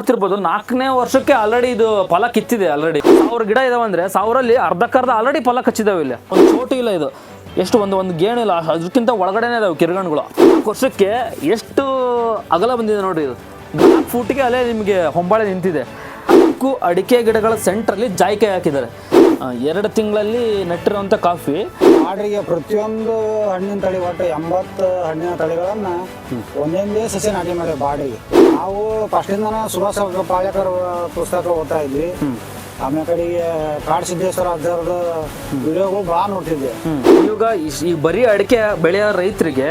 ಗೊತ್ತಿರ್ಬೋದು 4ನೇ ವರ್ಷಕ್ಕೆ ಆಲ್ರೆಡಿ ಇದು ಫಲ ಕಿತ್ತಿದೆ. ಆಲ್ರೆಡಿ 1000 ಗಿಡ ಇದಾವೆ ಅಂದರೆ 1000ರಲ್ಲಿ ಅರ್ಧಕ್ಕರ್ಧ ಆಲ್ರೆಡಿ ಫಲ ಕಚ್ಚಿದಾವೆ. ಇಲ್ಲಿ ಒಂದು ಚೋಟು ಇಲ್ಲ, ಇದು ಎಷ್ಟು ಒಂದು ಗೇಣಿಲ್ಲ, ಅದಕ್ಕಿಂತ ಒಳಗಡೆನೇ ಇದಾವೆ ಕಿರುಗಣ್ಣುಗಳು. ವರ್ಷಕ್ಕೆ ಎಷ್ಟು ಅಗಲ ಬಂದಿದೆ ನೋಡ್ರಿ. ಇದು 4 ಫೂಟಿಗೆ ಅಲ್ಲೇ ನಿಮಗೆ ಹೊಂಬಾಳೆ ನಿಂತಿದೆ. ಅಡಿಕೆ ಗಿಡಗಳ ಸೆಂಟ್ರಲ್ಲಿ ಜಾಯಿಕಾಯಿ ಹಾಕಿದ್ದಾರೆ. 2 ತಿಂಗಳಲ್ಲಿ ನೆಟ್ಟಿರುವಂಥ ಕಾಫಿ. ಬಾಡ್ರಿಗೆ ಪ್ರತಿಯೊಂದು ಹಣ್ಣಿನ ತಳಿ ಒಟ್ಟು 80 ಹಣ್ಣಿನ ತಳಿಗಳನ್ನು ಒಂದೊಂದೇ ಸಸಿ ನಾಟಿ ಮಾಡಿ ಬಾಡ್ರಿಗೆ. ನಾವು ಫಸ್ಟಿಂದ ಸುಭಾಷ್ ಪಾಳೇಕರ್ ಪುಸ್ತಕ ಓದ್ತಾ ಇದ್ವಿ. ಆಮೇಲೆ ಕಡೆಗೆ ಕಾಡು ಸಿದ್ದೇಶ್ವರ ಅಜ್ಜರದ ವಿಡಿಯೋಗಳು ಭಾಳ ನೋಡ್ತಿದ್ದೆ. ಇವಾಗ ಈ ಬರೀ ಅಡಿಕೆ ಬೆಳೆಯೋ ರೈತರಿಗೆ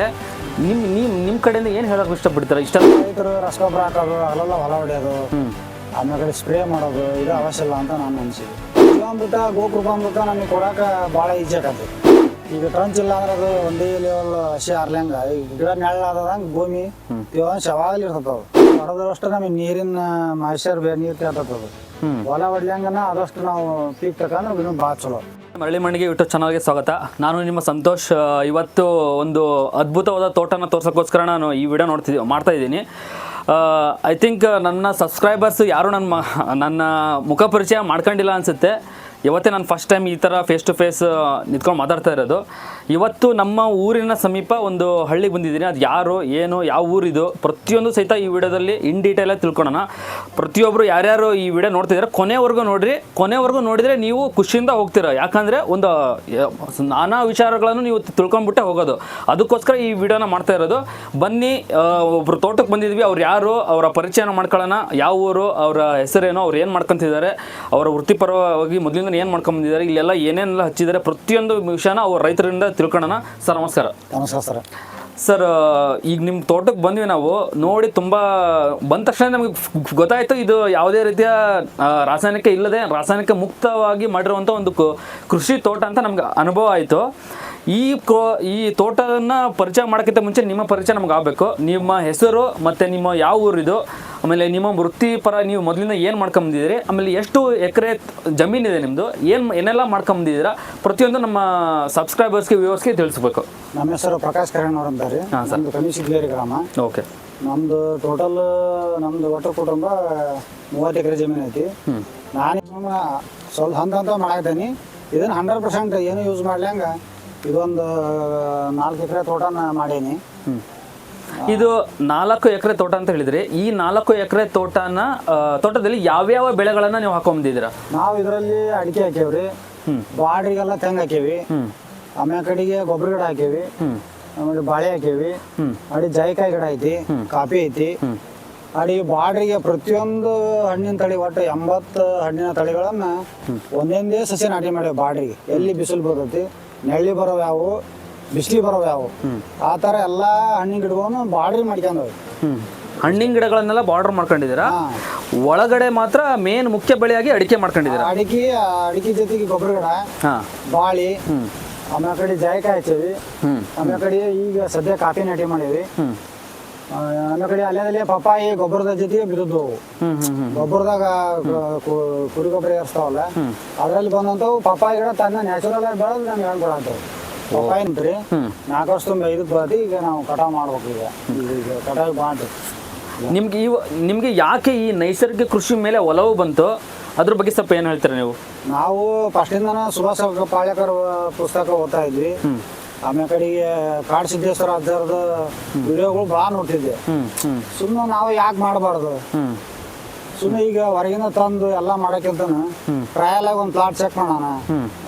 ನಿಮ್ಮ ಕಡೆಯಿಂದ ಏನು ಹೇಳೋಕೆ ಇಷ್ಟಪಡ್ತಾರೆ? ರೈತರು ರಸಗೊಬ್ಬರ ಹಾಕೋದು, ಅಲ್ಲೆಲ್ಲ ಹೊಲ ಹೊಡೆಯೋದು, ಆಮೇಲೆ ಕಡೆ ಸ್ಪ್ರೇ ಮಾಡೋದು ಇದು ಅವಶ್ಯ ಇಲ್ಲ ಅಂತ ನಾನು ಅನಿಸಿದೆ. ಜೀವಾಮೃತ ಗೋಕೃಪಾಮೃತ ನಮಗೆ ಕೊಡೋಕೆ ಭಾಳ ಈಜಿ ಆಗತ್ತೆ. ಈಗ ಟ್ರಂಚ್ ಇಲ್ಲ ಅಂದ್ರೆ ಅದು ಒಂದೇ ಲೆವೆಲ್ ಹಸಿ ಆರ್ಲಂಗ ಈಗ ಗಿಡ ನೆಳ್ಳಾದಂಗೆ ಭೂಮಿ ತೇವಾಂಶ ಯಾವಾಗಲೂ ಇರ್ತದೆ. ಹೊಡೆದಷ್ಟು ನಮಗೆ ನೀರಿನ ಮಾಯ್ಶ್ಚರ್ ನೀರು ಕೇಳ್ತದೆ. ಹೊಲ ಹೊಡ್ಲಂಗನ ಅದಷ್ಟು ನಾವು ಪೀಕ್ ತಗೊಂಡ್ರೆ ಇನ್ನೂ ಭಾಳ ಚಲೋ. ಮರಳಿ ಮಣ್ಣಿಗೆ ಯೂಟ್ಯೂಬ್ ಚಾನಲ್ಗೆ ಸ್ವಾಗತ. ನಾನು ನಿಮ್ಮ ಸಂತೋಷ್. ಇವತ್ತು ಒಂದು ಅದ್ಭುತವಾದ ತೋಟನ ತೋರ್ಸೋಕ್ಕೋಸ್ಕರ ನಾನು ಈ ವಿಡಿಯೋ ಮಾಡ್ತಾ ಇದ್ದೀನಿ. ಐ ಥಿಂಕ್ ನನ್ನ ಸಬ್ಸ್ಕ್ರೈಬರ್ಸ್ ಯಾರು ನನ್ನ ಮುಖ ಪರಿಚಯ ಮಾಡ್ಕೊಂಡಿಲ್ಲ ಅನಿಸುತ್ತೆ. ಇವತ್ತೇ ನಾನು ಫಸ್ಟ್ ಟೈಮ್ ಈ ಥರ ಫೇಸ್ ಟು ಫೇಸ್ ನಿಂತ್ಕೊಂಡು ಮಾತಾಡ್ತಾ ಇರೋದು. ಇವತ್ತು ನಮ್ಮ ಊರಿನ ಸಮೀಪ ಒಂದು ಹಳ್ಳಿಗೆ ಬಂದಿದ್ದೀನಿ. ಅದು ಯಾರು, ಏನು, ಯಾವ ಊರಿದು ಪ್ರತಿಯೊಂದು ಸಹಿತ ಈ ವಿಡಿಯೋದಲ್ಲಿ ಇನ್ ಡೀಟೇಲಾಗಿ ತಿಳ್ಕೊಳ್ಳೋಣ. ಪ್ರತಿಯೊಬ್ಬರು ಯಾರ್ಯಾರು ಈ ವಿಡಿಯೋ ನೋಡ್ತಿದ್ದಾರೆ ಕೊನೆವರೆಗೂ ನೋಡಿರಿ. ಕೊನೆವರೆಗೂ ನೋಡಿದರೆ ನೀವು ಖುಷಿಯಿಂದ ಹೋಗ್ತೀರ. ಯಾಕಂದರೆ ಒಂದು ನಾನಾ ವಿಚಾರಗಳನ್ನು ನೀವು ತಿಳ್ಕೊಂಡ್ಬಿಟ್ಟೆ ಹೋಗೋದು. ಅದಕ್ಕೋಸ್ಕರ ಈ ವಿಡಿಯೋನ ಮಾಡ್ತಾ ಇರೋದು. ಬನ್ನಿ, ಒಬ್ಬರು ತೋಟಕ್ಕೆ ಬಂದಿದ್ವಿ. ಅವ್ರು ಯಾರು, ಅವರ ಪರಿಚಯನ ಮಾಡ್ಕೊಳ್ಳೋಣ. ಯಾವ ಊರು, ಅವರ ಹೆಸರೇನೋ, ಅವ್ರು ಏನು ಮಾಡ್ಕೊತಿದ್ದಾರೆ, ಅವರ ವೃತ್ತಿಪರವಾಗಿ ಮೊದಲಿಂದ ಏನು ಮಾಡ್ಕೊಂಡ್ಬಂದಿದ್ದಾರೆ, ಇಲ್ಲೆಲ್ಲ ಏನೇನೆಲ್ಲ ಹಚ್ಚಿದ್ದಾರೆ, ಪ್ರತಿಯೊಂದು ವಿಷಯನ ಅವ್ರ ರೈತರಿಂದ ತಿಳ್ಕೊಳ್ಳೋಣ. ಸರ್ ನಮಸ್ಕಾರ. ನಮಸ್ಕಾರ ಸರ್. ಸರ್, ಈಗ ನಿಮ್ಮ ತೋಟಕ್ಕೆ ಬಂದ್ವಿ. ನಾವು ನೋಡಿ ತುಂಬ ಬಂದ ತಕ್ಷಣ ನಮಗೆ ಗೊತ್ತಾಯಿತು ಇದು ಯಾವುದೇ ರೀತಿಯ ರಾಸಾಯನಿಕ ಮುಕ್ತವಾಗಿ ಮಾಡಿರುವಂಥ ಒಂದು ಕೃಷಿ ತೋಟ ಅಂತ ನಮ್ಗೆ ಅನುಭವ ಆಯಿತು. ಈ ತೋಟವನ್ನು ಪರಿಚಯ ಮಾಡೋಕ್ಕಿಂತ ಮುಂಚೆ ನಿಮ್ಮ ಪರಿಚಯ ನಮ್ಗೆ ಆಗಬೇಕು. ನಿಮ್ಮ ಹೆಸರು ಮತ್ತು ನಿಮ್ಮ ಯಾವ ಊರಿದು, ಆಮೇಲೆ ನಿಮ್ಮ ವೃತ್ತಿಪರ ನೀವು ಮೊದಲಿಂದ ಏನು ಮಾಡ್ಕೊಂಬಂದಿದ್ದೀರಿ, ಆಮೇಲೆ ಎಷ್ಟು ಎಕರೆ ಜಮೀನಿದೆ ನಿಮ್ಮದು, ಏನೆಲ್ಲ ಮಾಡ್ಕೊಂಬಂದಿದ್ದೀರಾ, ಪ್ರತಿಯೊಂದು ನಮ್ಮ ಸಬ್ಸ್ಕ್ರೈಬರ್ಸ್ಗೆ ವ್ಯೂವರ್ಸ್ಗೆ ತಿಳಿಸ್ಬೇಕು. ನಮ್ಮ ಹೆಸರು ಪ್ರಕಾಶ್ ಕರಣವ್ರು ಅಂತಾರೆ. ನಮ್ಮದು ಕನಿಸಿದ್ಲೇರಿ ಗ್ರಾಮ. ಓಕೆ. ನಮ್ಮದು ಟೋಟಲ್ ನಮ್ಮದು ಒಟ್ಟು ಕುಟುಂಬ 30 ಎಕರೆ ಜಮೀನು ಐತಿ. ನಾನು ಸ್ವಲ್ಪ ಹಂತ ಮಾಡಾಕ್ತೀನಿ. ಇದನ್ನು 100% ಏನು ಯೂಸ್ ಮಾಡ್ಲಂಗ ಇದೊಂದು 4 ಎಕರೆ ತೋಟನ ಮಾಡೀನಿ. ಇದು 4 ಎಕರೆ ತೋಟ ಅಂತ ಹೇಳಿದ್ರಿ. ಈ 4 ಎಕರೆ ತೋಟದಲ್ಲಿ ಯಾವ್ಯಾವ ಬೆಳೆಗಳನ್ನ ನೀವು ಹಾಕೊಂಡ್ಬಂದಿದ್ದೀರಾ? ನಾವು ಇದರಲ್ಲಿ ಅಡಿಕೆ ಹಾಕೇವ್ರಿ, ಬಾಡ್ರಿಗೆಲ್ಲ ತೆಂಗು ಹಾಕೇವಿ, ಆಮೇಲೆ ಕಡೆಗೆ ಗೊಬ್ಬರ ಗಿಡ ಹಾಕೇವಿ, ಆಮೇಲೆ ಬಾಳೆ ಹಾಕೇವಿ, ಅಡಿ ಜಾಯಿಕಾಯಿ ಗಿಡ ಐತಿ, ಕಾಫಿ ಐತಿ. ಅಡಿ ಬಾಡ್ರಿಗೆ ಪ್ರತಿಯೊಂದು ಹಣ್ಣಿನ ತಳಿ ಒಟ್ಟು 80 ಹಣ್ಣಿನ ತಳಿಗಳನ್ನ ಒಂದೊಂದೇ ಸಸಿ ನಾಟಿ ಮಾಡೇವಿ. ಬಾಡ್ರಿಗೆ ಎಲ್ಲಿ ಬಿಸಿಲು ಬರ್ತೈತಿ, ನೆಳ್ಳಿ ಬರೋವು ಯಾವು, ಬಿಸಿಲಿ ಬರೋವು ಯಾವು, ಆ ಥರ ಎಲ್ಲ ಹಣ್ಣಿನ ಗಿಡಗಳನ್ನು ಬಾಡ್ರಿ ಮಾಡ್ಕೊಂಡವು. ಹಣ್ಣಿನ ಗಿಡಗಳನ್ನೆಲ್ಲ ಬಾರ್ಡರ್ ಮಾಡ್ಕೊಂಡಿದ್ದೀರಾ? ಒಳಗಡೆ ಮಾತ್ರ ಮೇನ್ ಮುಖ್ಯ ಬೆಳೆಯಾಗಿ ಅಡಿಕೆ ಮಾಡ್ಕೊಂಡಿದ್ದೀರಾ? ಅಡಿಕೆ ಜೊತೆಗೆ ಗೊಬ್ಬರ ಗಿಡ, ಬಾಳಿ, ಆಮೇಲೆ ಕಡೆ ಜಾಯಿಕಾಯಿ ಹಚ್ಚೇವಿ, ಆಮೇಲೆ ಕಡೆ ಈಗ ಸದ್ಯ ಕಾಫಿ ನಾಟಿ ಮಾಡೇವಿ. ಆಮೇಲೆ ಕಡೆ ಅಲ್ಲೇ ಪಪ್ಪಾಯಿ ಗೊಬ್ಬರದ ಜೊತೆಗೆ ಬಿದ್ದವು. ಗೊಬ್ಬರದಾಗ ಕುರಿ ಗೊಬ್ಬರ ಏರ್ಸ್ತಾವಲ್ಲ, ಅದ್ರಲ್ಲಿ ಬಂದಂತವು ಪಪ್ಪಾಯಿ ಗಿಡ ತನ್ನ ನ್ಯಾಚುರಲ್ ಆಗಿ ಬೆಳೆದು ನಮ್ಗೆ ಹೇಳ್ಕೊಳತ್ತವು. ಪಪ್ಪಾಯಿ ಅಂತ್ರಿ 4 ವರ್ಷ ತುಂಬ 5 ಬರತಿ. ಈಗ ನಾವು ಕಟಾವು ಮಾಡ್ಬೇಕು. ಈಗ ಕಟಾವು ಬಾಂಟ್. ನಿಮ್ಗೆ ಯಾಕೆ ಈ ನೈಸರ್ಗಿಕ ಕೃಷಿ ಮೇಲೆ ಒಲವು ಬಂತು, ಅದ್ರ ಬಗ್ಗೆ ಸ್ವಲ್ಪ ಏನು ಹೇಳ್ತೀರಾ ನೀವು? ನಾವು ಫಸ್ಟಿಂದ ಸುಭಾಷ್ ಪಾಳೇಕರ್ ಪುಸ್ತಕ ಓದ್ತಾ ಇದ್ವಿ. ಆಮೇಲೆ ಕಡೆಗೆ ಕಾಡು ಸಿದ್ದೇಶ್ವರ ಅಜ್ಜರದ ವಿಡಿಯೋಗಳು ಭಾಳ ನೋಡ್ತಿದ್ದೆ. ಸುಮ್ಮನೆ ನಾವು ಯಾಕೆ ಮಾಡಬಾರ್ದು, ಸುಮ್ಮನೆ ಈಗ ಹೊರಗಿನ ತಂದು ಎಲ್ಲ ಮಾಡೋಕ್ಕಿಂತ ಟ್ರಯಲ್ ಆಗಿ ಒಂದು ಪ್ಲಾಟ್ ಚೆಕ್ ಮಾಡೋಣ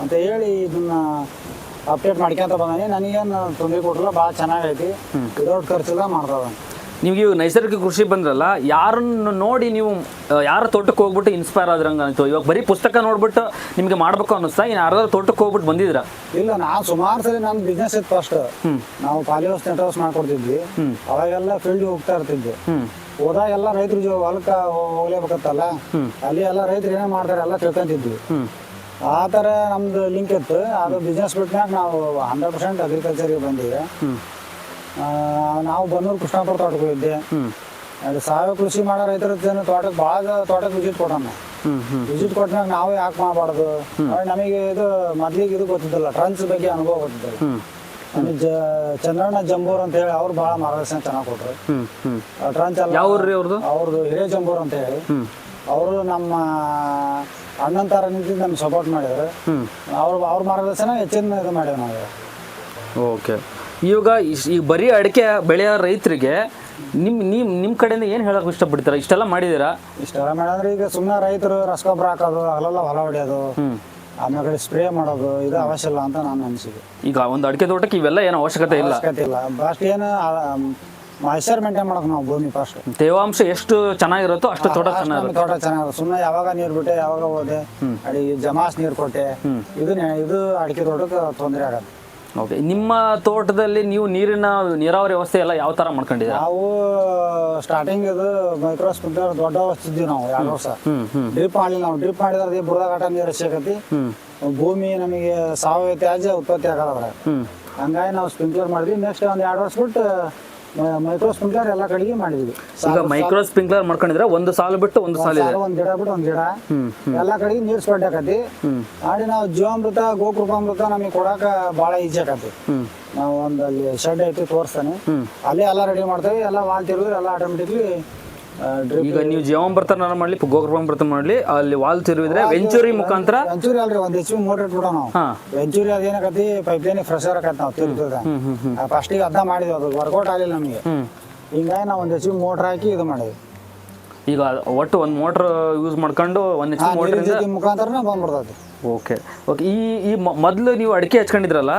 ಅಂತ ಹೇಳಿ ಇದನ್ನ ಅಪ್ಡೇಟ್ ಮಾಡ್ಕೊಂತ ಬಂದಾನೆ. ನನಗೇನು ತೊಂದರೆ ಕೊಟ್ಟಿಲ್ಲ, ಭಾಳ ಚೆನ್ನಾಗೈತಿ, ವಿದೌಟ್ ಖರ್ಚಿಲ್ಲ ಮಾಡ್ತದ. ನಿಮ್ಗೆ ಇವಾಗ ನೈಸರ್ಗಿಕ ಕೃಷಿ ಬಂದ್ರಲ್ಲ, ಯಾರನ್ನು ನೋಡಿ ನೀವು ಯಾರ ತೋಟಕ್ಕೆ ಹೋಗ್ಬಿಟ್ಟು ಇನ್ಸ್ಪೈರ್ ಆದ್ರಂಗೆ ಅನಿಸ್ತು? ಇವಾಗ ಬರೀ ಪುಸ್ತಕ ನೋಡ್ಬಿಟ್ಟು ನಿಮಗೆ ಮಾಡ್ಬೇಕು ಅನ್ನಿಸ್ತಾ, ಇನ್ನು ಯಾರಾದ್ರೂ ತೋಟಕ್ಕೆ ಹೋಗ್ಬಿಟ್ಟು ಬಂದಿದ್ದೀರಾ? ಇಲ್ಲ, ನಾನು ಸುಮಾರು ಸರಿ ನನ್ನ ಬಿಸ್ನೆಸ್ ಇತ್ತು. ಫಸ್ಟ್ ನಾವು ಪಾಲಿಹೌಸ್ ನೆಟ್ ಹೌಸ್ ಮಾಡ್ಕೊಡ್ತಿದ್ವಿ. ಅವಾಗೆಲ್ಲ ಫೀಲ್ಡ್ ಹೋಗ್ತಾ ಇರ್ತಿದ್ವಿ. ಹೋದಾಗೆಲ್ಲ ರೈತರು ಹೊಲಕ್ಕೆ ಹೋಗ್ಲೇಬೇಕತ್ತಲ್ಲ, ಅಲ್ಲಿ ಎಲ್ಲ ರೈತರು ಏನೇ ಮಾಡ್ತಾರೆ ಎಲ್ಲ ತಿಳ್ಕೊಂತಿದ್ವಿ. ಆ ಥರ ನಮ್ದು ಲಿಂಕ್ ಇತ್ತು. ಅದು ಬಿಸ್ನೆಸ್ ಬಿಟ್ಟಾಗ ನಾವು 100% ಅಗ್ರಿಕಲ್ಚರ್ಗೆ ಬಂದಿವೆ. ನಾವು ಬನ್ನೂರು ಕೃಷ್ಣಾಪುರ ತೋಟಕ್ಕೆ ಹೋಗಿದ್ದೆ. ಅದು ಸಾವಯವ ಕೃಷಿ ಮಾಡೋ ರೈತರ ತೋಟಕ್ಕೆ ಭಾಳ ತೋಟಕ್ಕೆ ವಿಸಿಟ್ ಕೊಡೋಣ. ವಿಸಿಟ್ ಕೊಟ್ಟಾಗ ನಾವು ಯಾಕೆ ಮಾಡಬಾರ್ದು, ನಮಗೆ ಇದು ಮೊದಲಿಗೆ ಇದು ಗೊತ್ತಿದ್ದಲ್ಲ, ಟ್ರಂಚ್ ಬಗ್ಗೆ ಅನುಭವ ಗೊತ್ತಿದ್ದಲ್ಲ. ಚಂದ್ರಣ್ಣ ಜಂಬೂರ್ ಅಂತ ಹೇಳಿ ಅವ್ರು ಭಾಳ ಮಾರ್ಗದರ್ಶನ ಚೆನ್ನಾಗಿ ಕೊಟ್ರು. ಟ್ರಂಚ್ ಎಲ್ಲ ಯಾವ ಊರ್ರಿ ಅವ್ರದ್ದು? ಅವ್ರದ್ದು ಹಿರೇಜಂಬೂರ್ ಅಂತ ಹೇಳಿ. ಅವರು ನಮ್ಮ ಅಣ್ಣನ ಥರ ನಿಂತಿದ್ದು ನಮ್ಗೆ ಸಪೋರ್ಟ್ ಮಾಡಿದ್ರು. ಅವ್ರ ಮಾರ್ಗದರ್ಶನ ಹೆಚ್ಚಿನ ಇದು ಮಾಡಿದ್ರು ನಾವು. ಓಕೆ, ಈಗ ಈಗ ಬರೀ ಅಡಿಕೆ ಬೆಳೆಯೋ ರೈತರಿಗೆ ನಿಮ್ಮ ಕಡೆಯಿಂದ ಏನು ಹೇಳೋಕೆ ಇಷ್ಟಪಡ್ತೀರಾ? ಇಷ್ಟೆಲ್ಲ ಮಾಡಿದ್ದೀರಾ? ಇಷ್ಟೆಲ್ಲ ಮಾಡಿದ್ರೆ ಈಗ ಸುಮ್ಮನೆ ರೈತರು ರಸಗೊಬ್ಬರ ಹಾಕೋದು, ಅಲ್ಲೆಲ್ಲ ಹೊಲ ಹೊಡೆಯೋದು, ಆಮೇಲೆ ಸ್ಪ್ರೇ ಮಾಡೋದು ಇದು ಅವಶ್ಯ ಇಲ್ಲ ಅಂತ ನಾನು ಅನಿಸಿದೆ. ಈಗ ಒಂದು ಅಡಿಕೆ ತೋಟಕ್ಕೆ ಇವೆಲ್ಲ ಏನು ಅವಶ್ಯಕತೆ ಇಲ್ಲ. ಫಸ್ಟ್ ಏನು ಮಾಯ್ಶ್ಚರ್ ಮೇಂಟೈನ್ ಮಾಡೋದು ನಾವು ಭೂಮಿ ಫಸ್ಟ್. ತೇವಾಂಶ ಎಷ್ಟು ಚೆನ್ನಾಗಿರುತ್ತೋ ಅಷ್ಟು ತೋಟ ಚೆನ್ನಾಗಿರುತ್ತೆ. ತೋಟ ಚೆನ್ನಾಗಿರುತ್ತೆ. ಸುಮ್ಮನೆ ಯಾವಾಗ ನೀರು ಬಿಟ್ಟೆ ಯಾವಾಗ ಹೋದೆ ಅಡಿಗೆ ಜಮಾಸ್ ನೀರು ಕೊಟ್ಟೆ ಇದು ಅಡಿಕೆ ತೋಟಕ್ಕೆ ತೊಂದರೆ ಆಗತ್ತೆ. ಓಕೆ, ನಿಮ್ಮ ತೋಟದಲ್ಲಿ ನೀವು ನೀರಾವರಿ ವ್ಯವಸ್ಥೆ ಎಲ್ಲ ಯಾವ ಥರ ಮಾಡ್ಕೊಂಡಿದ್ದೀರಾ? ನಾವು ಸ್ಟಾರ್ಟಿಂಗ್ ಇದು ಮೈಕ್ರೋ ಸ್ಪ್ರಿಂಕ್ಲರ್ ದೊಡ್ಡ ವ್ಯವಸ್ಥೆ ನಾವು 2 ವರ್ಷ ಡ್ರಿಪ್ ಮಾಡಲಿಲ್ಲ. ನಾವು ಡ್ರಿಪ್ ಮಾಡಿದ್ರೆ ಬುಡದಾಟ ನೀರು ಸಿಗತಿ, ಭೂಮಿ ನಮಗೆ ಸಾವಯವ ತ್ಯಾಜ್ಯ ಉತ್ಪತ್ತಿ ಆಗಲ್ಲ. ಹಂಗಾಗಿ ನಾವು ಸ್ಪ್ರಿಂಕ್ಲರ್ ಮಾಡಿದ್ವಿ. ನೆಕ್ಸ್ಟ್ ಒಂದು 2 ವರ್ಷ ಬಿಟ್ಟು ಮೈಕ್ರೋ ಸ್ಪ್ರಿಂಕ್ಲರ್ ಎಲ್ಲ ಕಡೆಗೆ ಮಾಡಿದ್ವಿ. ಈಗ ಮೈಕ್ರೋ ಸ್ಪ್ರಿಂಕ್ಲರ್ ಮಾಡ್ಕೊಂಡಿದ್ರೆ ಒಂದು ಸಾಲು ಬಿಟ್ಟು ಒಂದು ಸಾಲು, ಒಂದು ಗಿಡ ಬಿಟ್ಟು ಒಂದು ಗಿಡ ಎಲ್ಲ ಕಡೆಗೆ ನೀರು ಸ್ಪಡ್ಡಾಕತಿ ಮಾಡಿ. ನಾವು ಜೀವಾಮೃತ ಗೋಕೃಪಾಮೃತ ನಮಗೆ ಕೊಡಾಕ ಭಾಳ ಈಜಿ ಆಕತಿ. ನಾವು ಒಂದು ಅಲ್ಲಿ ಶೆಡ್ ಐತಿ ತೋರಿಸ್ತಾನೆ, ಅಲ್ಲೇ ಎಲ್ಲ ರೆಡಿ ಮಾಡ್ತೇವೆ. ಎಲ್ಲ ವಾಲ್ ತಿರುಗಿದ್ರೆ ಎಲ್ಲ ಆಟೋಮೆಟಿಕ್ಲಿ ಈಗ ನೀವು ಜೀವಾಮೃತ ಮಾಡಲಿ ಗೋಕೃಪಾಮೃತ ಮಾಡಲಿ ಅಲ್ಲಿ ವಾಲ್ ತಿರುಗಿದ್ರೆ ವೆಂಚೂರಿ ಮುಖಾಂತರ ವೆಂಚೂರಿ ಅಲ್ರಿ ಒಂದು HP ಮೋಟರ್ ಇಟ್ಬಿಡ ನಾವು. ವೆಂಚೂರಿ ಅದೇನಾಕತಿ ಪೈಪ್ ಲೈನ್ ಫ್ರೆಶರ್ ಆಕತಿ. ನಾವು ತಿರುಗ್ತದ ಫಸ್ಟಿಗೆ ಅರ್ಧ ಮಾಡಿದ್ವಿ, ಅದು ವರ್ಕೌಟ್ ಆಗಲಿಲ್ಲ ನಮಗೆ. ಹಿಂಗಾಗಿ ನಾವು ಒಂದು HP ಮೋಟರ್ ಹಾಕಿ ಇದು ಮಾಡಿದ್ವಿ. ಈಗ ಒಟ್ಟು ಒಂದು ಮೋಟ್ರ್ ಯೂಸ್ ಮಾಡ್ಕೊಂಡು ಒಂದು HP ಮೋಟರ್ ಮುಖಾಂತರ ಬಂದ್ಬಿಡ್ತೈತಿ. Okay okay. ಈ ಮೊದಲು ನೀವು ಅಡಿಕೆ ಹಚ್ಕೊಂಡಿದ್ರಲ್ಲ,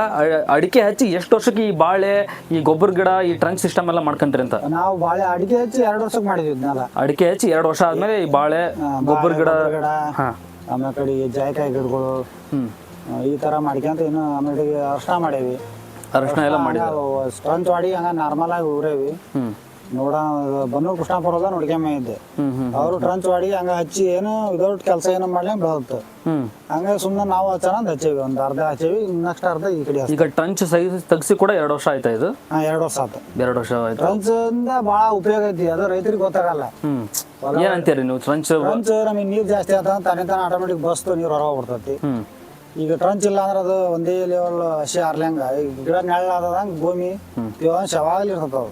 ಅಡಿಕೆ ಹಚ್ಚಿ ಎಷ್ಟು ವರ್ಷಕ್ಕೆ ಈ ಬಾಳೆ, ಈ ಗೊಬ್ಬರ ಗಿಡ, ಈ ಟ್ರಂಚ್ ಸಿಸ್ಟಮ್ ಎಲ್ಲ ಮಾಡ್ಕೊಂತೀರಿ ಅಂತ? ನಾವು ಬಾಳೆ ಅಡಿಕೆ ಹಚ್ಚಿ 2 ವರ್ಷಕ್ಕೆ ಮಾಡಿದ್ವಿ. ಅಡಿಕೆ ಹಚ್ಚಿ 2 ವರ್ಷ ಆದ್ಮೇಲೆ ಈ ಬಾಳೆ ಗೊಬ್ಬರ ಗಿಡ ಆಮೇಲೆ ಕಡೆಗೆ ಜಾಯಿಕಾಯಿ ಗಿಡಗಳು ಈ ತರ ಮಾಡ್ಕೊಂತ ಇನ್ನು ಆಮೇಲೆ ಅರ್ಶನ ಮಾಡೇವಿ. ಅರ್ಶನ ಎಲ್ಲ ಮಾಡಿ ಟ್ರಂಚ್ ಮಾಡಿ ಹಂಗ ನಾರ್ಮಲ್ ಆಗಿ ಊರೇವಿ. ನೋಡ ಬನ್ನೂರು ಕೃಷ್ಣಾಪುರದ ನೋಡ್ಕೊಂಬ ಇದ್ದೆ. ಅವರು ಟ್ರಂಚ್ ಮಾಡಿ ಹಂಗ ಹಚ್ಚಿ ಏನು ವಿದೌಟ್ ಕೆಲಸ ಏನೋ ಮಾಡ್ಲಿ ಬೆಳತ್ತು. ಹಂಗಾಗಿ ಸುಮ್ಮನೆ ನಾವು ಹಚ್ಚೋಣ ಹಚ್ಚೇವಿ. ಒಂದು ಅರ್ಧ ಹಚ್ಚೇವಿ, ನೆಕ್ಸ್ಟ್ ಅರ್ಧ ಈ ಕಡೆ. ಈಗ ಟ್ರಂಚ್ ಸೈಜ್ ತೆಗ್ಸಿ ಕೂಡ 2 ವರ್ಷ ಆಯ್ತಾ? ಇದು 2 ವರ್ಷ ಆಯ್ತು. 2 ವರ್ಷ ಆಯ್ತು. ಟ್ರಂಚ್ ಇಂದ ಭಾಳ ಉಪಯೋಗ ಐತಿ, ಅದು ರೈತರಿಗೆ ಗೊತ್ತಾಗಲ್ಲ. ಏನಂತೀರಿ ನೀವು? ಟ್ರಂಚ್ ನಮಗೆ ನೀರು ಜಾಸ್ತಿ ಆತ ತಾನೇ ಆಟೋಮೆಟಿಕ್ ಬಸ್ತು ನೀರು ಹೊರ ಬರ್ತೈತಿ. ಈಗ ಟ್ರಂಚ್ ಇಲ್ಲ ಅಂದ್ರೆ ಅದು ಒಂದೇ ಲೆವೆಲ್ ಹಸಿ ಆರ್ಲಂಗ ಈಗ ಗಿಡ ನೆಳ್ಳಾದಂಗೆ ಭೂಮಿ ತೇವಾಂಶ ಯಾವಾಗಲೂ ಇರ್ತದ.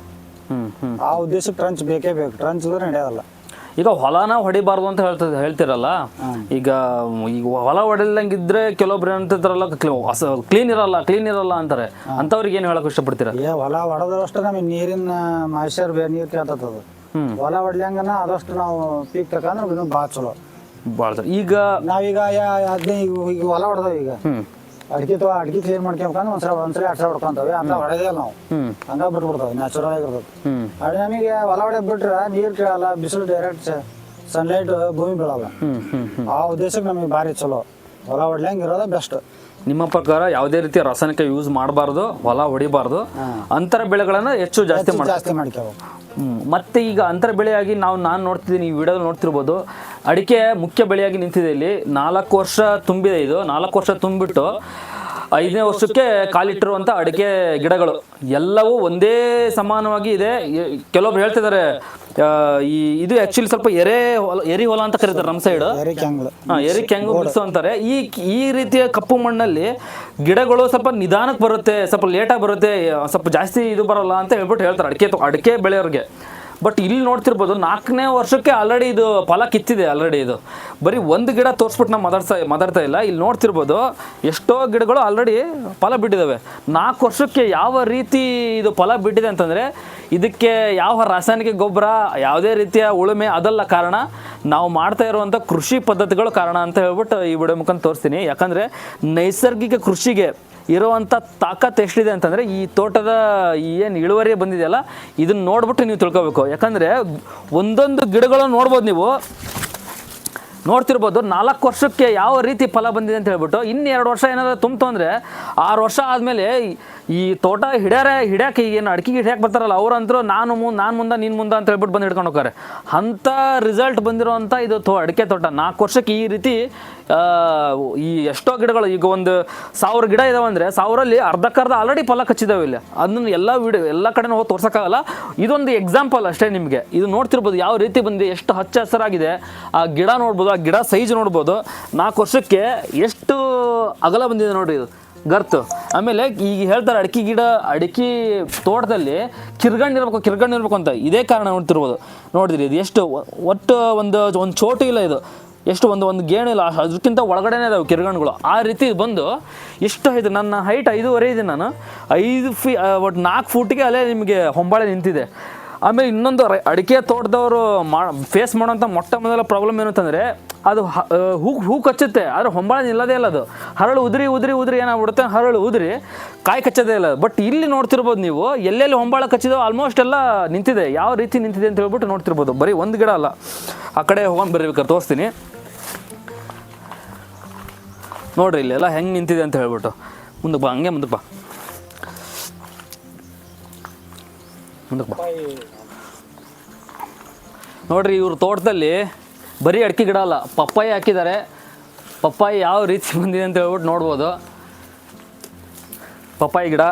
ಆ ಉದ್ದೇಶಕ್ಕೆ ಟ್ರಂಚ್ ಬೇಕೇ ಬೇಕು. ಟ್ರಂಚ್ ಇದ್ರೆ ನಡೆಯೋದಲ್ಲ. ಈಗ ಹೊಲನ ಹೊಡಿಬಾರ್ದು ಅಂತ ಹೇಳ್ತಿರಲ್ಲ. ಈಗ ಹೊಲ ಹೊಡೆದಂಗಿದ್ರೆ ಕೆಲವೊಬ್ರು ಏನಂತಾರಲ್ಲ, ಕ್ಲೀನ್ ಇರಲ್ಲ ಅಂತಾರೆ. ಅಂತವ್ರಿಗೆ ಏನು ಹೇಳಕ್ ಇಷ್ಟಪಡ್ತೀರಾ? ಹೊಲ ಹೊಡೆದಷ್ಟು ನಮಗೆ ನೀರಿನ ಮಾಯ್ಶ್ಚರ್ ನೀರು ಕೇಳ್ತದ. ಹೊಲ ಹೊಡ್ಲಂಗನ ಆದಷ್ಟು ನಾವು ಪೀಕ್ ತಕೊಂಡ್ರೆ ಇದು ಭಾಳ ಚಲೋ. ಈಗ ನಾವೀಗ 15 ಈಗ ಹೊಲ ಹೊಡೆದವ. ಈಗ ಅಡಿಕೆ ಕ್ಲೀನ್ ಮಾಡ್ಕೊಬೇಕಂದ್ರೆ ಒಂದ್ಸಲ 2 ಸಲ ಹೊಡ್ಕೊಂತವೆ ಅಂತ ಹೊಡೆದೇ ನಾವು. ಹಂಗ ಬಿಟ್ಬಿಡ್ತಾವೆ, ನ್ಯಾಚುರಲ್ ಆಗಿರ್ತದೆ. ಅದೇ ನಮಗೆ ಹೊಲ ಹೊಡೆದ್ ಬಿಟ್ರೆ ನೀರು ಕೇಳಲ್ಲ, ಬಿಸಿಲು ಡೈರೆಕ್ಟ್ ಸನ್ಲೈಟ್ ಭೂಮಿ ಬೀಳಲ್ಲ. ಆ ಉದ್ದೇಶಕ್ಕೆ ನಮಗೆ ಭಾರಿ ಚಲೋ. ಹೊಲ ಹೊಡ್ಲಂಗೆ ಇರೋದ ಬೆಸ್ಟ್. ನಿಮ್ಮ ಪ್ರಕಾರ ಯಾವುದೇ ರೀತಿಯ ರಾಸಾಯನಿಕ ಯೂಸ್ ಮಾಡಬಾರ್ದು, ಹೊಲ ಹೊಡಿಬಾರ್ದು, ಅಂತರ ಬೆಳೆಗಳನ್ನ ಜಾಸ್ತಿ ಮಾಡ್ಕೋಬೇಕು. ಮತ್ತೆ ಈಗ ಅಂತರ ಬೆಳೆಯಾಗಿ ನಾನು ನೋಡ್ತಿದ್ದೀನಿ, ಈ ವಿಡಿಯೋದಲ್ಲಿ ನೋಡ್ತಿರ್ಬೋದು, ಅಡಿಕೆ ಮುಖ್ಯ ಬೆಳೆಯಾಗಿ ನಿಂತಿದೆ. ಇಲ್ಲಿ 4 ವರ್ಷ ತುಂಬಿದೆ. ಇದು 4 ವರ್ಷ ತುಂಬಿಟ್ಟು 5ನೇ ವರ್ಷಕ್ಕೆ ಕಾಲಿಟ್ಟಿರುವಂಥ ಅಡಿಕೆ ಗಿಡಗಳು ಎಲ್ಲವೂ ಒಂದೇ ಸಮಾನವಾಗಿ ಇದೆ. ಕೆಲವೊಬ್ರು ಹೇಳ್ತಿದ್ದಾರೆ ಇದು ಆ್ಯಕ್ಚುಲಿ ಸ್ವಲ್ಪ ಎರಿ ಹೊಲ ಅಂತ ಕರೀತಾರೆ ನಮ್ಮ ಸೈಡ್. ಎರಿ ಕೆಂಗು ಮಿಕ್ಸು ಅಂತಾರೆ. ಈ ರೀತಿಯ ಕಪ್ಪು ಮಣ್ಣಲ್ಲಿ ಗಿಡಗಳು ಸ್ವಲ್ಪ ನಿಧಾನಕ್ಕೆ ಬರುತ್ತೆ, ಸ್ವಲ್ಪ ಲೇಟಾಗಿ ಬರುತ್ತೆ, ಸ್ವಲ್ಪ ಜಾಸ್ತಿ ಇದು ಬರೋಲ್ಲ ಅಂತ ಹೇಳ್ತಾರೆ ಅಡಿಕೆ ಬೆಳೆಯೋರಿಗೆ. ಬಟ್ ಇಲ್ಲಿ ನೋಡ್ತಿರ್ಬೋದು 4ನೇ ವರ್ಷಕ್ಕೆ ಆಲ್ರೆಡಿ ಇದು ಫಲ ಕಿತ್ತಿದೆ. ಆಲ್ರೆಡಿ ಇದು ಬರೀ ಒಂದು ಗಿಡ ತೋರಿಸ್ಬಿಟ್ಟು ನಾವು ಮಾತಾಡ್ತಾ ಇಲ್ಲ. ಇಲ್ಲಿ ನೋಡ್ತಿರ್ಬೋದು ಎಷ್ಟೋ ಗಿಡಗಳು ಆಲ್ರೆಡಿ ಫಲ ಬಿಟ್ಟಿದ್ದಾವೆ. 4 ವರ್ಷಕ್ಕೆ ಯಾವ ರೀತಿ ಇದು ಫಲ ಬಿಟ್ಟಿದೆ ಅಂತಂದರೆ ಇದಕ್ಕೆ ಯಾವ ರಾಸಾಯನಿಕ ಗೊಬ್ಬರ, ಯಾವುದೇ ರೀತಿಯ ಉಳುಮೆ ಅದಲ್ಲ ಕಾರಣ, ನಾವು ಮಾಡ್ತಾ ಇರುವಂಥ ಕೃಷಿ ಪದ್ಧತಿಗಳು ಕಾರಣ ಅಂತ ಹೇಳ್ಬಿಟ್ಟು ಈ ವಿಡಿಯೋ ಮುಖಾಂತರ ತೋರಿಸ್ತೀನಿ. ಯಾಕಂದರೆ ನೈಸರ್ಗಿಕ ಕೃಷಿಗೆ ಇರುವಂಥ ತಾಕತ್ ಎಷ್ಟಿದೆ ಅಂತಂದರೆ ಈ ತೋಟದ ಏನು ಇಳುವರಿ ಬಂದಿದೆಯಲ್ಲ ಇದನ್ನು ನೋಡ್ಬಿಟ್ಟು ನೀವು ತಿಳ್ಕೊಬೇಕು. ಯಾಕಂದರೆ ಒಂದೊಂದು ಗಿಡಗಳನ್ನು ನೋಡ್ಬೋದು, ನೀವು ನೋಡ್ತಿರ್ಬೋದು 4 ವರ್ಷಕ್ಕೆ ಯಾವ ರೀತಿ ಫಲ ಬಂದಿದೆ ಅಂತ ಹೇಳ್ಬಿಟ್ಟು. ಇನ್ನು 2 ವರ್ಷ ಏನಾದರೂ ತುಂಬಿತು ಅಂದರೆ 6 ವರ್ಷ ಆದಮೇಲೆ ಈ ತೋಟ ಹಿಡ್ಯಾಕೆ ಏನು ಅಡಿಕೆಗೆ ಹಿಡ್ಯಾಕೆ ಬರ್ತಾರಲ್ಲ ಅವರಂತರೂ ನಾನು ಮುಂದೆ ನೀನು ಮುಂದೆ ಅಂತ ಹೇಳ್ಬಿಟ್ಟು ಬಂದು ಹಿಡ್ಕೊಂಡು ಹೋಗ್ತಾರೆ. ಅಂಥ ರಿಸಲ್ಟ್ ಬಂದಿರೋವಂಥ ಇದು ಅಡಿಕೆ ತೋಟ 4 ವರ್ಷಕ್ಕೆ ಈ ರೀತಿ ಈ ಎಷ್ಟೋ ಗಿಡಗಳು. ಈಗ ಒಂದು 1000 ಗಿಡ ಇದಾವೆ ಅಂದರೆ 1000ರಲ್ಲಿ ಅರ್ಧಕ್ಕರ್ಧ ಆಲ್ರೆಡಿ ಫಲ ಕಚ್ಚಿದಾವೆ. ಇಲ್ಲ ಅದನ್ನು ಎಲ್ಲ ಕಡೆನೂ ಹೋಗಿ ತೋರ್ಸೋಕ್ಕಾಗಲ್ಲ. ಇದೊಂದು ಎಕ್ಸಾಂಪಲ್ ಅಷ್ಟೇ ನಿಮಗೆ. ಇದು ನೋಡ್ತಿರ್ಬೋದು ಯಾವ ರೀತಿ ಬಂದಿದೆ, ಎಷ್ಟು ಹಚ್ಚ ಹಸಿರಾಗಿದೆ. ಆ ಗಿಡ ನೋಡ್ಬೋದು, ಆ ಗಿಡ ಸೈಜ್ ನೋಡ್ಬೋದು. 4 ವರ್ಷಕ್ಕೆ ಎಷ್ಟು ಅಗಲ ಬಂದಿದೆ ನೋಡಿರಿ. ಇದು ಗರ್ತು. ಆಮೇಲೆ ಈಗ ಹೇಳ್ತಾರೆ ಅಡಿಕೆ ಗಿಡ ಅಡಿಕೆ ತೋಟದಲ್ಲಿ ಕಿರ್ಗಣ್ಣು ಇರ್ಬೇಕು ಅಂತ. ಇದೇ ಕಾರಣ ನೋಡ್ತಿರ್ಬೋದು. ನೋಡಿದ್ರಿ ಇದು ಎಷ್ಟು ಒಟ್ಟು ಒಂದು ಚೋಟು ಇಲ್ಲ, ಇದು ಎಷ್ಟು ಒಂದು ಗೇಣು ಇಲ್ಲ, ಅದಕ್ಕಿಂತ ಒಳಗಡೆನೇ ಇದಾವೆ ಕಿರ್ಗಣ್ಣುಗಳು. ಆ ರೀತಿ ಬಂದು ಎಷ್ಟು ಇದು ನನ್ನ ಹೈಟ್ 5.5 ಇದ್ದೀನಿ ನಾನು. 5 ಫೀ ಒಟ್ಟು 4 ಫೂಟಿಗೆ ಅಲ್ಲೇ ನಿಮಗೆ ಹೊಂಬಾಳೆ ನಿಂತಿದೆ. ಆಮೇಲೆ ಇನ್ನೊಂದು ಅಡಿಕೆ ತೋಟದವರು ಫೇಸ್ ಮಾಡೋಂಥ ಮೊಟ್ಟ ಮೊದಲ ಪ್ರಾಬ್ಲಮ್ ಏನು ಅಂತಂದರೆ ಅದು ಹೂ ಕಚ್ಚುತ್ತೆ, ಆದರೆ ಹೊಂಬಾಳೆ ನಿಲ್ಲದೇ ಇಲ್ಲ. ಅದು ಹರಳು ಉದುರಿ ಏನಾಗ್ಬಿಡುತ್ತೆ, ಹರಳು ಉದುರಿ ಕಾಯಿ ಕಚ್ಚೋದೇ ಇಲ್ಲ. ಬಟ್ ಇಲ್ಲಿ ನೋಡ್ತಿರ್ಬೋದು ನೀವು, ಎಲ್ಲೆಲ್ಲಿ ಹೊಂಬಾಳೆ ಕಚ್ಚಿದೋ ಆಲ್ಮೋಸ್ಟ್ ಎಲ್ಲ ನಿಂತಿದೆ. ಯಾವ ರೀತಿ ನಿಂತಿದೆ ಅಂತ ಹೇಳ್ಬಿಟ್ಟು ನೋಡ್ತಿರ್ಬೋದು. ಬರೀ ಒಂದು ಗಿಡ ಅಲ್ಲ, ಆ ಕಡೆ ಹೋಗೋಣ ಬರ್ಬೇಕಾದ್ರೆ ತೋರಿಸ್ತೀನಿ ನೋಡ್ರಿ ಇಲ್ಲೆಲ್ಲ ಹೆಂಗೆ ನಿಂತಿದೆ ಅಂತ ಹೇಳ್ಬಿಟ್ಟು. ಮುಂದಕ್ಕೆ ಬಾ, ಹಂಗೆ ಮುಂದಕ್ಕೆ ಬಾ. ನೋಡ್ರಿ ಇವ್ರ ತೋಟದಲ್ಲಿ ಬರೀ ಅಡಿಕೆ ಗಿಡ ಅಲ್ಲ, ಪಪ್ಪಾಯಿ ಹಾಕಿದ್ದಾರೆ. ಪಪ್ಪಾಯಿ ಯಾವ ರೀತಿ ಬಂದಿದೆ ಅಂತ ಹೇಳ್ಬಿಟ್ಟು ನೋಡ್ಬೋದು. ಪಪ್ಪಾಯಿ ಗಿಡ.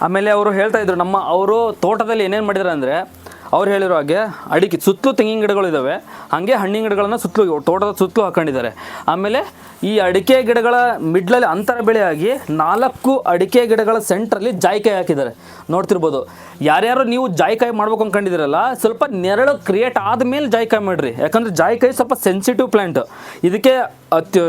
ಆಮೇಲೆ ಅವರು ಹೇಳ್ತಾಯಿದ್ರು ಅವರು ತೋಟದಲ್ಲಿ ಏನೇನು ಮಾಡಿದ್ದಾರೆ ಅಂದರೆ, ಅವ್ರು ಹೇಳಿರೋ ಹಾಗೆ ಅಡಿಕೆ ಸುತ್ತಲೂ ತೆಂಗಿನ ಗಿಡಗಳು ಇದ್ದಾವೆ, ಹಾಗೆ ಹಣ್ಣಿನ ಗಿಡಗಳನ್ನು ಸುತ್ತಲೂ ತೋಟದ ಸುತ್ತಲೂ ಹಾಕೊಂಡಿದ್ದಾರೆ. ಆಮೇಲೆ ಈ ಅಡಿಕೆ ಗಿಡಗಳ ಮಿಡ್ಲಲ್ಲಿ ಅಂತರ ಬೆಳೆಯಾಗಿ 4 ಅಡಿಕೆ ಗಿಡಗಳ ಸೆಂಟ್ರಲ್ಲಿ ಜಾಯಿಕಾಯಿ ಹಾಕಿದ್ದಾರೆ. ನೋಡ್ತಿರ್ಬೋದು. ಯಾರ್ಯಾರು ನೀವು ಜಾಯಿಕಾಯಿ ಮಾಡ್ಬೇಕು ಅಂದ್ಕೊಂಡಿದ್ದೀರಲ್ಲ, ಸ್ವಲ್ಪ ನೆರಳು ಕ್ರಿಯೇಟ್ ಆದಮೇಲೆ ಜಾಯಿಕಾಯಿ ಮಾಡಿರಿ. ಯಾಕಂದರೆ ಜಾಯಿಕಾಯಿ ಸ್ವಲ್ಪ ಸೆನ್ಸಿಟಿವ್ ಪ್ಲ್ಯಾಂಟ್, ಇದಕ್ಕೆ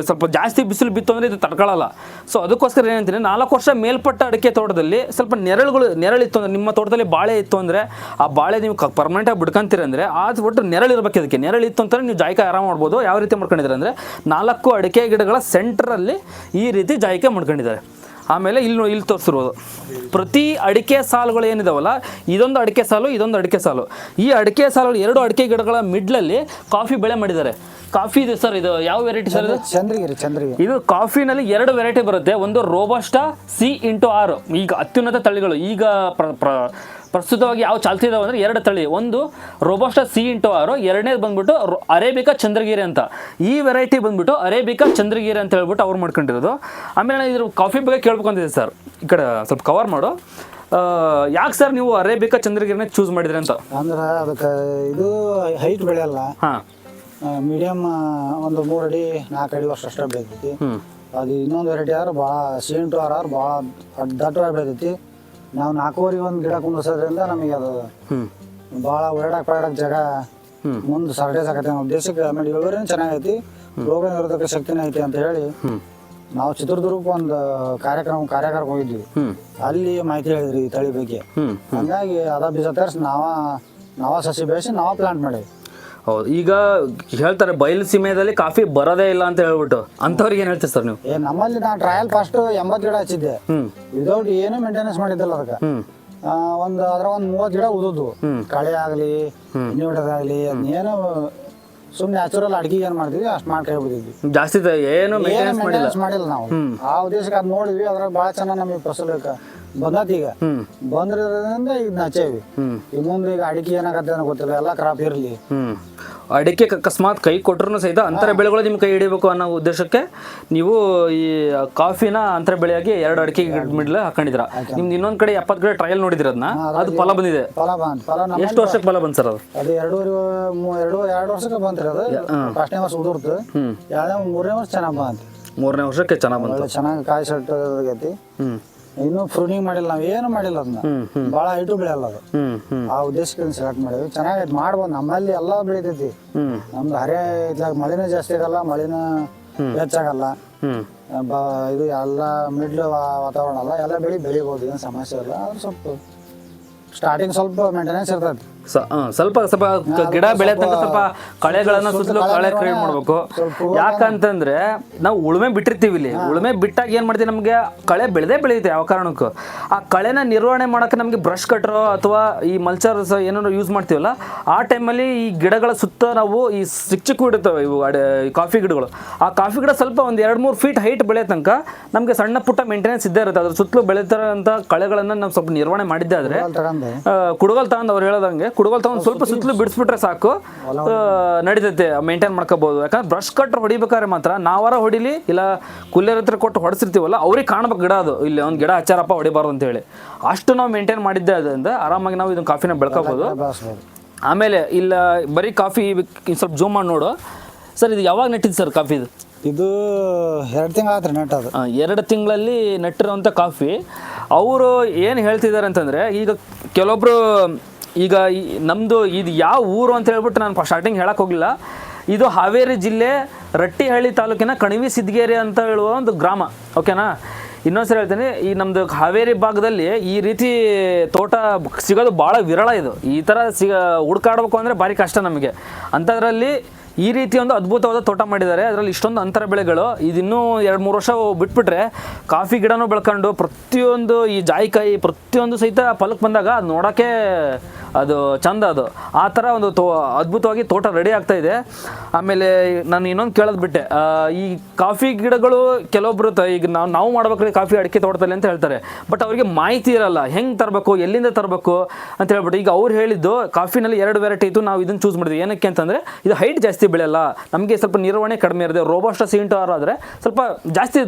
ಸ್ವಲ್ಪ ಜಾಸ್ತಿ ಬಿಸಿಲು ಬಿತ್ತು ಅಂದರೆ ಇದು ತಡ್ಕೊಳ್ಳಲ್ಲ. ಸೊ ಅದಕ್ಕೋಸ್ಕರ ಏನಂತೀನಿ, 4 ವರ್ಷ ಮೇಲ್ಪಟ್ಟ ಅಡಿಕೆ ತೋಟದಲ್ಲಿ ಸ್ವಲ್ಪ ನೆರಳಿತ್ತು ಅಂದರೆ, ನಿಮ್ಮ ತೋಟದಲ್ಲಿ ಬಾಳೆ ಇತ್ತು ಅಂದರೆ ಆ ಬಾಳೆ ನೀವು ಪರ್ಮನೆಂಟಾಗಿ ಬಿಡ್ಕೊಂತೀರಿ ಅಂದರೆ ಅದು ಒಟ್ಟು ನೆರಳಿರ್ಬೇಕು. ಇದಕ್ಕೆ ನೆರಳಿತ್ತು ಅಂತಂದರೆ ನೀವು ಜಾಯಿಕಾಯಿ ಆರಾಮ ಮಾಡ್ಬೋದು. ಯಾವ ರೀತಿ ಮಾಡ್ಕೊಂಡಿದ್ದಾರೆ ಅಂದರೆ, 4 ಅಡಿಕೆ ಗಿಡಗಳ ಸೆಂಟ್ರಲ್ಲಿ ಈ ರೀತಿ ಜಾಯಿಕಾಯಿ ಮಾಡ್ಕೊಂಡಿದ್ದಾರೆ. ಆಮೇಲೆ ಇಲ್ಲಿ ತೋರಿಸಿರ್ಬೋದು ಪ್ರತಿ ಅಡಿಕೆ ಸಾಲುಗಳು ಏನಿದಾವಲ್ಲ, ಇದೊಂದು ಅಡಿಕೆ ಸಾಲು, ಇದೊಂದು ಅಡಿಕೆ ಸಾಲು. ಈ ಅಡಿಕೆ ಸಾಲು 2 ಅಡಿಕೆ ಗಿಡಗಳ ಮಿಡ್ಲಲ್ಲಿ ಕಾಫಿ ಬೆಳೆ ಮಾಡಿದ್ದಾರೆ. ಕಾಫಿ ಇದೆ ಸರ್, ಇದು ಯಾವ ವೆರೈಟಿ ಸರ್? ಇದು ಚಂದ್ರಗಿರಿ. ಇದು ಕಾಫಿನಲ್ಲಿ 2 ವೆರೈಟಿ ಬರುತ್ತೆ. ಒಂದು ರೋಬಸ್ಟಾ C/6, ಈಗ ಅತ್ಯುನ್ನತ ತಳಿಗಳು. ಈಗ ಪ್ರಸ್ತುತವಾಗಿ ಯಾವ ಚಾಲ್ತಿದಾವೆ ಅಂದರೆ 2 ತಳಿ. ಒಂದು ರೋಬಸ್ಟಾ C/6, ಎರಡನೇದು ಬಂದ್ಬಿಟ್ಟು ಅರೇಬಿಕಾ ಚಂದ್ರಗಿರಿ ಅಂತ. ಈ ವೆರೈಟಿ ಬಂದ್ಬಿಟ್ಟು ಅರೇಬಿಕಾ ಚಂದ್ರಗಿರಿ ಅಂತ ಹೇಳ್ಬಿಟ್ಟು ಅವ್ರು ಮಾಡ್ಕೊಂಡಿರೋದು. ಆಮೇಲೆ ನಾನು ಇದ್ರ ಕಾಫಿ ಬಗ್ಗೆ ಕೇಳ್ಬೇಕಂತಿದ್ದೆ ಸರ್, ಈ ಕಡೆ ಸ್ವಲ್ಪ ಕವರ್ ಮಾಡು. ಯಾಕೆ ಸರ್ ನೀವು ಅರೇಬಿಕಾ ಚಂದ್ರಗಿರಿನ ಚೂಸ್ ಮಾಡಿದ್ರಿ ಅಂತ? ಅಂದ್ರೆ ಅದಕ್ಕೆ ಇದು ಹೈಟ್ ಬೆಳೆಯಲ್ಲ. ಹಾಂ, ಮೀಡಿಯಮ್ ಒಂದು 3 ಅಡಿ 4 ಅಡಿ ವರ್ಷ ಅಷ್ಟೇ ಬೆಳಿತೈತಿ. ಅದು ಇನ್ನೊಂದು ವೆರೈಟಿ ಆದ್ರೆ ಭಾಳ C/6 ಭಾಳ ದಟ್ಟವಾಗಿ ಬೆಳಿತೈತಿ. ನಾವು 4ವರೆಗೆ ಒಂದು ಗಿಡ ಕುಂದಿಸೋದ್ರಿಂದ ನಮಗೆ ಅದು ಭಾಳ ಓಡಾಡಕ್ಕೆ ಜಾಗ ಮುಂದೆ ಸರ್ಟೇಜ್ ಆಗತ್ತೆ ನಮ್ಮ ದೇಶಕ್ಕೆ. ಆಮೇಲೆ ಇಳುವರಿನೂ ಚೆನ್ನಾಗೈತಿ, ರೋಗ ನಿರೋಧಕ ಶಕ್ತಿನೂ ಐತಿ ಅಂತ ಹೇಳಿ ನಾವು ಚಿತ್ರದುರ್ಗಕ್ಕೆ ಒಂದು ಕಾರ್ಯಕ್ರಮಕ್ಕೆ ಹೋಗಿದ್ವಿ. ಅಲ್ಲಿ ಮಾಹಿತಿ ಹೇಳಿದ್ರಿ ಈ ತಳಿ ಬಗ್ಗೆ. ಹಂಗಾಗಿ ಅದ ಬೀಜ ತರಿಸಿ ನಾವ ಸಸಿ ಬೆಳೆಸಿ ನಾವ ಪ್ಲಾಂಟ್ ಮಾಡೀವಿ. ಹೌದು. ಈಗ ಹೇಳ್ತಾರೆ ಬಯಲು ಸೀಮೆಯಲ್ಲಿ ಕಾಫಿ ಬರೋದೇ ಇಲ್ಲ ಅಂತ ಹೇಳ್ಬಿಟ್ಟು, ಅಂಥವ್ರಿಗೆ ಏನು ಹೇಳ್ತೀರಿ ಸರ್ ನೀವು? ನಮ್ಮಲ್ಲಿ ನಾನು ಟ್ರಯಲ್ ಫಸ್ಟ್ 80 ಗಿಡ ಹಚ್ಚಿದ್ದೆ, ವಿದೌಟ್ ಏನು ಮೇಂಟೆನೆನ್ಸ್ ಮಾಡಿದ್ದಲ್ಲ ಅದಕ್ಕೆ. ಒಂದು 30 ಗಿಡ ಉದುದು, ಕಳೆ ಆಗಲಿ ಇನ್ನಿಡೋದಾಗಲಿ ಅದನ್ನೇನು ಸುಮ್ಮನೆ ನ್ಯಾಚುರಲ್ ಅಡಿಗೆ ಏನು ಮಾಡ್ತೀವಿ ಅಷ್ಟು ಮಾಡಿ ಕೈ ಬಿಟ್ಟಿದ್ವಿ. ಜಾಸ್ತಿ ಏನು ಮೇಂಟೆನೆನ್ಸ್ ಮಾಡಿಲ್ಲ ನಾವು. ಆ ಉದ್ದೇಶಕ್ಕೆ ಅದು ನೋಡಿದ್ವಿ, ಅದ್ರಾಗ ಭಾಳ ಚೆನ್ನಾಗಿ ನಮಗೆ ಫಸಲು ಬಂದತಿ. ಈಗ ಬಂದ್ರಿಂದ ಈಗ ಹಚ್ಚೇವಿ. ಈ ಮುಂದೆ ಈಗ ಅಡಿಕೆ ಏನಾಗತ್ತೆ ಅನ್ನೋ ಗೊತ್ತಿಲ್ಲ, ಎಲ್ಲ ಕ್ರಾಪ್ ಇರಲಿ. ಅಡಿಕೆ ಅಕಸ್ಮಾತ್ ಕೈ ಕೊಟ್ಟರು ಸಹಿತ ಅಂತರ ಬೆಳೆಗಳು ನಿಮ್ ಕೈ ಹಿಡಿಬೇಕು ಅನ್ನೋ ಉದ್ದೇಶಕ್ಕೆ ನೀವು ಈ ಕಾಫಿನ ಅಂತರ ಬೆಳೆಯಾಗಿ 2 ಅಡಿಕೆ ಮಿಡ್ಲ್ ಹಾಕೊಂಡಿದ್ರ. ನಿಮ್ದು ಇನ್ನೊಂದ್ ಕಡೆ 70 ಗಿಡ ಟ್ರಯಲ್ ನೋಡಿದಿರ ಅದನ್ನ, ಅದು ಫಲ ಬಂದಿದೆ. ಎಷ್ಟು ವರ್ಷಕ್ಕೆ ಫಲ ಬಂತು ಸರ್? ಅದು 2 ವರ್ಷಕ್ಕೆ ಬಂತ್ರಿ. ಅದು ಫಸ್ಟ್ನೇ ವರ್ಷ ಉದುರ್ತು, 3ನೇ ವರ್ಷ ಚೆನ್ನಾಗಿ ಬಂತು. 3ನೇ ವರ್ಷಕ್ಕೆ ಚೆನ್ನಾಗಿ ಬಂತು, ಚೆನ್ನಾಗಿ ಕಾಯಿ ಸೆಟ್ ಆಗೈತಿ. ಇನ್ನೂ ಫ್ರೂನಿಂಗ್ ಮಾಡಿಲ್ಲ, ನಾವು ಏನು ಮಾಡಿಲ್ಲ ಅದನ್ನ. ಭಾಳ ಹೈಟು ಬೆಳೆಯಲ್ಲ ಅದು. ಆ ಉದ್ದೇಶಕ್ಕೆ ಸೆಲೆಕ್ಟ್ ಮಾಡಿದ್ವಿ. ಚೆನ್ನಾಗೈತಿ, ಮಾಡ್ಬೋದು. ನಮ್ಮಲ್ಲಿ ಎಲ್ಲ ಬೆಳಿತೈತಿ. ನಮ್ದು ಹರೇ ಇದ್ದಾಗ ಮಳೆನೂ ಜಾಸ್ತಿ ಆಗಲ್ಲ, ಮಳೆನೂ ಹೆಚ್ಚಾಗಲ್ಲ. ಇದು ಎಲ್ಲ ಮಿಡ್ಲ್ ವಾತಾವರಣ ಅಲ್ಲ, ಎಲ್ಲ ಬೆಳಿಬೋದು, ಏನು ಸಮಸ್ಯೆ ಇಲ್ಲ. ಅದು ಸ್ವಲ್ಪ ಸ್ಟಾರ್ಟಿಂಗ್ ಸ್ವಲ್ಪ ಮೇಂಟೆನೆನ್ಸ್ ಇರ್ತೈತಿ. ಸ್ವಲ್ಪ ಗಿಡ ಬೆಳೆ ತನಕ ಸ್ವಲ್ಪ ಕಳೆಗಳನ್ನ ಸುತ್ತಲೂ ಕಳೆ ಕ್ರಿಯೇಟ್ ಮಾಡ್ಬೇಕು. ಯಾಕಂತಂದ್ರೆ ನಾವು ಉಳುಮೆ ಬಿಟ್ಟಿರ್ತೀವಿ. ಇಲ್ಲಿ ಉಳುಮೆ ಬಿಟ್ಟಾಗ ಏನ್ ಮಾಡ್ತೀವಿ, ನಮ್ಗೆ ಕಳೆ ಬೆಳೆಯುತ್ತೆ ಯಾವ ಕಾರಣಕ್ಕೂ. ಆ ಕಳೆನ ನಿರ್ವಹಣೆ ಮಾಡಕ್ಕೆ ನಮ್ಗೆ ಬ್ರಷ್ ಕಟ್ರೋ ಅಥವಾ ಈ ಮಲ್ಚರ್ಸ್ ಏನಾದ್ರು ಯೂಸ್ ಮಾಡ್ತೀವಲ್ಲ, ಆ ಟೈಮಲ್ಲಿ ಈ ಗಿಡಗಳ ಸುತ್ತ ನಾವು ಈ ಚಿಕ್ಕ ಇಡುತ್ತವೆ ಇವು ಕಾಫಿ ಗಿಡಗಳು. ಆ ಕಾಫಿ ಗಿಡ ಸ್ವಲ್ಪ ಒಂದು 2-3 ಫೀಟ್ ಹೈಟ್ ಬೆಳೆಯೋ ತನಕ ನಮ್ಗೆ ಸಣ್ಣ ಪುಟ್ಟ ಮೇಂಟೆನೆನ್ಸ್ ಇದ್ದೇ ಇರುತ್ತೆ. ಅದ್ರ ಸುತ್ತಲೂ ಬೆಳೀತಾರಂತ ಕಳೆಗಳನ್ನ ನಾವು ಸ್ವಲ್ಪ ನಿರ್ವಹಣೆ ಮಾಡಿದ್ದೆ ಆದ್ರೆ, ಕುಡುಗಲ್ ತಗೊಂಡು ಅವ್ರು ಹೇಳೋದಂಗೆ ಕುಡುಗಲ್ ತಗೊಂಡು ಸ್ವಲ್ಪ ಸುತ್ತಲೂ ಬಿಡಿಸ್ಬಿಟ್ರೆ ಸಾಕು, ನಡೀತೈತೆ, ಮೇಂಟೈನ್ ಮಾಡ್ಕೋಬಹುದು. ಯಾಕಂದ್ರೆ ಬ್ರಷ್ ಕಟ್ರ್ ಹೊಡಿಬೇಕಾದ್ರೆ ಮಾತ್ರ ನಾವಾರ ಹೊಡಿಲಿ, ಇಲ್ಲ ಕುಲ್ಲರ್ ಹತ್ರ ಕೊಟ್ಟು ಹೊಡಿಸಿರ್ತೀವಲ್ಲ, ಅವ್ರಿಗೆ ಕಾಣ್ಬೇಕು ಗಿಡ. ಅದು ಇಲ್ಲಿ ಒಂದು ಗಿಡ ಹಚ್ಚಾರಪ್ಪ ಹೊಡಿಬಾರ್ದು ಅಂತ ಹೇಳಿ ಅಷ್ಟು ನಾವು ಮೇಂಟೈನ್ ಮಾಡಿದ್ದೆ. ಅದರಿಂದ ಆರಾಮಾಗಿ ನಾವು ಇದನ್ನ ಕಾಫಿನ ಬೆಳ್ಕೋಬಹುದು. ಆಮೇಲೆ ಇಲ್ಲ ಬರೀ ಕಾಫಿ ಸ್ವಲ್ಪ ಜೂಮ್ ಮಾಡಿ ನೋಡು ಸರ್. ಇದು ಯಾವಾಗ ನೆಟ್ಟಿದ್ದು ಸರ್ ಕಾಫಿ? ಇದು ಇದು 2 ತಿಂಗಳಾತ್ರಿ ನೆಟ್ಟದು. 2 ತಿಂಗಳಲ್ಲಿ ನೆಟ್ಟಿರೋಂಥ ಕಾಫಿ. ಅವರು ಏನು ಹೇಳ್ತಿದ್ದಾರೆ ಅಂತಂದರೆ, ಈಗ ಕೆಲವೊಬ್ಬರು ಈಗ ನಮ್ಮದು ಇದು ಯಾವ ಊರು ಅಂತ ಹೇಳ್ಬಿಟ್ಟು ನಾನು ಸ್ಟಾರ್ಟಿಂಗ್ ಹೇಳಕ್ಕೆ ಹೋಗಲಿಲ್ಲ. ಇದು ಹಾವೇರಿ ಜಿಲ್ಲೆ ರಟ್ಟಿಹಳ್ಳಿ ತಾಲೂಕಿನ ಕಣಿವಿ ಸಿದ್ಗೇರಿ ಅಂತ ಹೇಳುವ ಒಂದು ಗ್ರಾಮ. ಓಕೆನಾ? ಇನ್ನೊಂದ್ಸರಿ ಹೇಳ್ತೀನಿ, ಈ ನಮ್ಮದು ಹಾವೇರಿ ಭಾಗದಲ್ಲಿ ಈ ರೀತಿ ತೋಟ ಸಿಗೋದು ಭಾಳ ವಿರಳ. ಇದು ಈ ಥರ ಹುಡ್ಕಾಡ್ಬೇಕು ಅಂದರೆ ಭಾರಿ ಕಷ್ಟ ನಮಗೆ. ಅಂಥದ್ರಲ್ಲಿ ಈ ರೀತಿ ಒಂದು ಅದ್ಭುತವಾದ ತೋಟ ಮಾಡಿದ್ದಾರೆ. ಅದರಲ್ಲಿ ಇಷ್ಟೊಂದು ಅಂತರ ಬೆಳೆಗಳು. ಇದಿನ್ನೂ 2-3 ವರ್ಷ ಬಿಟ್ಬಿಟ್ರೆ ಕಾಫಿ ಗಿಡನೂ ಬೆಳ್ಕೊಂಡು ಪ್ರತಿಯೊಂದು ಈ ಜಾಯಿಕಾಯಿ ಪ್ರತಿಯೊಂದು ಸಹಿತ ಫಲಕ್ಕೆ ಬಂದಾಗ ಅದು ನೋಡೋಕ್ಕೆ ಅದು ಚಂದ. ಅದು ಆ ಥರ ಒಂದು ಅದ್ಭುತವಾಗಿ ತೋಟ ರೆಡಿ ಆಗ್ತಾ ಇದೆ. ಆಮೇಲೆ ನಾನು ಇನ್ನೊಂದು ಕೇಳೋದು ಬಿಟ್ಟೆ, ಈ ಕಾಫಿ ಗಿಡಗಳು ಕೆಲವೊಬ್ರು ಈಗ ನಾವು ಮಾಡ್ಬೇಕ್ರಿ ಕಾಫಿ ಅಡಿಕೆ ತೋಟದಲ್ಲಿ ಅಂತ ಹೇಳ್ತಾರೆ. ಬಟ್ ಅವರಿಗೆ ಮಾಹಿತಿ ಇರಲ್ಲ, ಹೆಂಗೆ ತರಬೇಕು, ಎಲ್ಲಿಂದ ತರಬೇಕು ಅಂತ ಹೇಳ್ಬಿಟ್ಟು. ಈಗ ಅವ್ರು ಹೇಳಿದ್ದು ಕಾಫಿನಲ್ಲಿ 2 ವೆರೈಟಿ ಇತ್ತು, ನಾವು ಇದನ್ನು ಚೂಸ್ ಮಾಡಿದ್ವಿ. ಏನಕ್ಕೆ ಅಂತಂದರೆ ಇದು ಹೈಟ್ ಜಾಸ್ತಿ ಬೆಳೆಯಲ್ಲ, ನಮಗೆ ಸ್ವಲ್ಪ ನಿರ್ವಹಣೆ ಕಡಿಮೆ ಇರುತ್ತೆ. ರೋಬಸ್ಟ C/R ಆದರೆ ಸ್ವಲ್ಪ ಜಾಸ್ತಿ